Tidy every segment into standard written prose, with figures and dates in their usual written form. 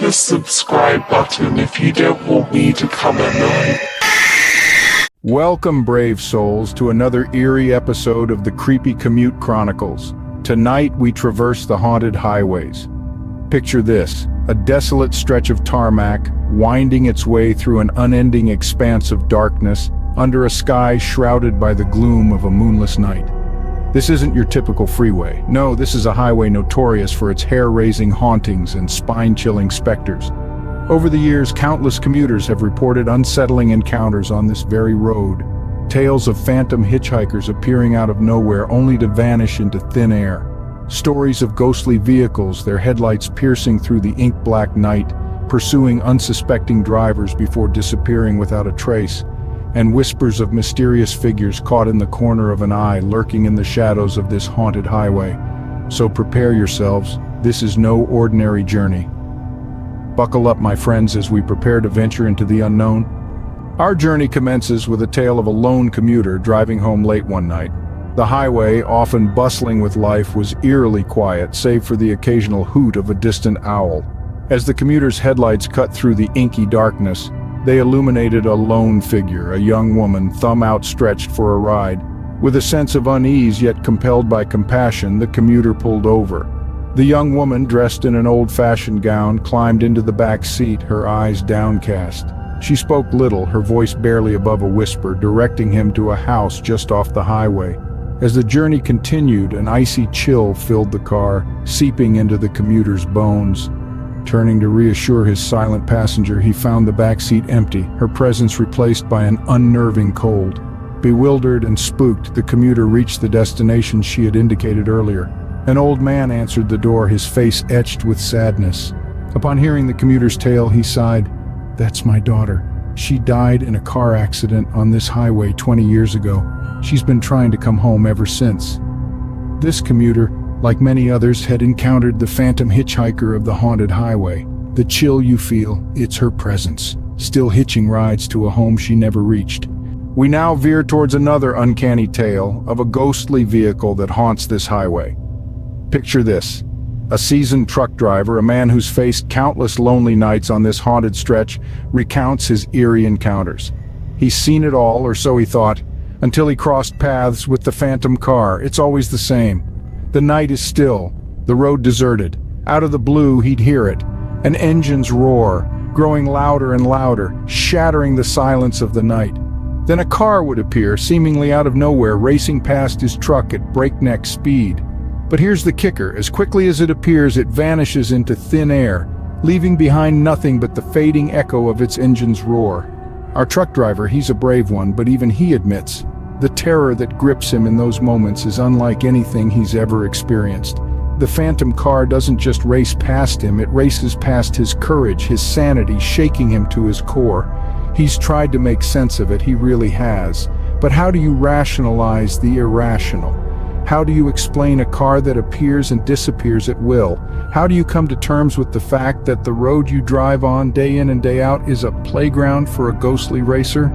the subscribe button if you don't want me to come at night. Welcome, brave souls, to another eerie episode of the Creepy Commute Chronicles. Tonight we traverse the haunted highways. Picture this, a desolate stretch of tarmac, winding its way through an unending expanse of darkness, under a sky shrouded by the gloom of a moonless night. This isn't your typical freeway. No, this is a highway notorious for its hair-raising hauntings and spine-chilling specters. Over the years, countless commuters have reported unsettling encounters on this very road. Tales of phantom hitchhikers appearing out of nowhere only to vanish into thin air. Stories of ghostly vehicles, their headlights piercing through the ink-black night, pursuing unsuspecting drivers before disappearing without a trace. And whispers of mysterious figures caught in the corner of an eye lurking in the shadows of this haunted highway. So prepare yourselves, this is no ordinary journey. Buckle up, my friends, as we prepare to venture into the unknown. Our journey commences with a tale of a lone commuter driving home late one night. The highway, often bustling with life, was eerily quiet, save for the occasional hoot of a distant owl. As the commuter's headlights cut through the inky darkness, they illuminated a lone figure, a young woman, thumb outstretched for a ride. With a sense of unease yet compelled by compassion, the commuter pulled over. The young woman, dressed in an old-fashioned gown, climbed into the back seat, her eyes downcast. She spoke little, her voice barely above a whisper, directing him to a house just off the highway. As the journey continued, an icy chill filled the car, seeping into the commuter's bones. Turning to reassure his silent passenger, he found the back seat empty, her presence replaced by an unnerving cold. Bewildered and spooked, the commuter reached the destination she had indicated earlier. An old man answered the door, his face etched with sadness. Upon hearing the commuter's tale, he sighed, "That's my daughter. She died in a car accident on this highway 20 years ago. She's been trying to come home ever since." This commuter, like many others, had encountered the phantom hitchhiker of the haunted highway. The chill you feel, it's her presence, still hitching rides to a home she never reached. We now veer towards another uncanny tale of a ghostly vehicle that haunts this highway. Picture this, a seasoned truck driver, a man who's faced countless lonely nights on this haunted stretch, recounts his eerie encounters. He's seen it all, or so he thought, until he crossed paths with the phantom car. It's always the same. The night is still, the road deserted. Out of the blue, he'd hear it, an engine's roar, growing louder and louder, shattering the silence of the night. Then a car would appear, seemingly out of nowhere, racing past his truck at breakneck speed. But here's the kicker, as quickly as it appears, it vanishes into thin air, leaving behind nothing but the fading echo of its engine's roar. Our truck driver, he's a brave one, but even he admits, the terror that grips him in those moments is unlike anything he's ever experienced. The phantom car doesn't just race past him, it races past his courage, his sanity, shaking him to his core. He's tried to make sense of it, he really has. But how do you rationalize the irrational? How do you explain a car that appears and disappears at will? How do you come to terms with the fact that the road you drive on day in and day out is a playground for a ghostly racer?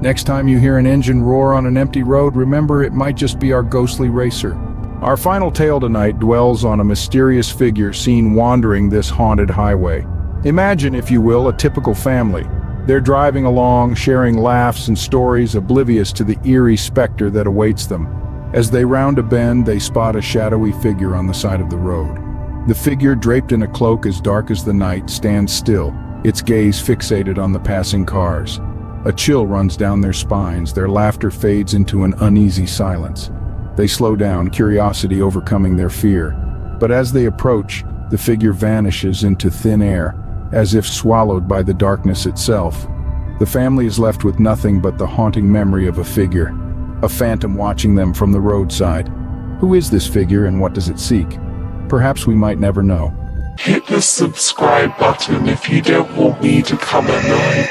Next time you hear an engine roar on an empty road, remember it might just be our ghostly racer. Our final tale tonight dwells on a mysterious figure seen wandering this haunted highway. Imagine, if you will, a typical family. They're driving along, sharing laughs and stories, oblivious to the eerie specter that awaits them. As they round a bend, they spot a shadowy figure on the side of the road. The figure, draped in a cloak as dark as the night, stands still, its gaze fixated on the passing cars. A chill runs down their spines, their laughter fades into an uneasy silence. They slow down, curiosity overcoming their fear. But as they approach, the figure vanishes into thin air, as if swallowed by the darkness itself. The family is left with nothing but the haunting memory of a figure, a phantom watching them from the roadside. Who is this figure and what does it seek? Perhaps we might never know. Hit the subscribe button if you don't want me to come at night.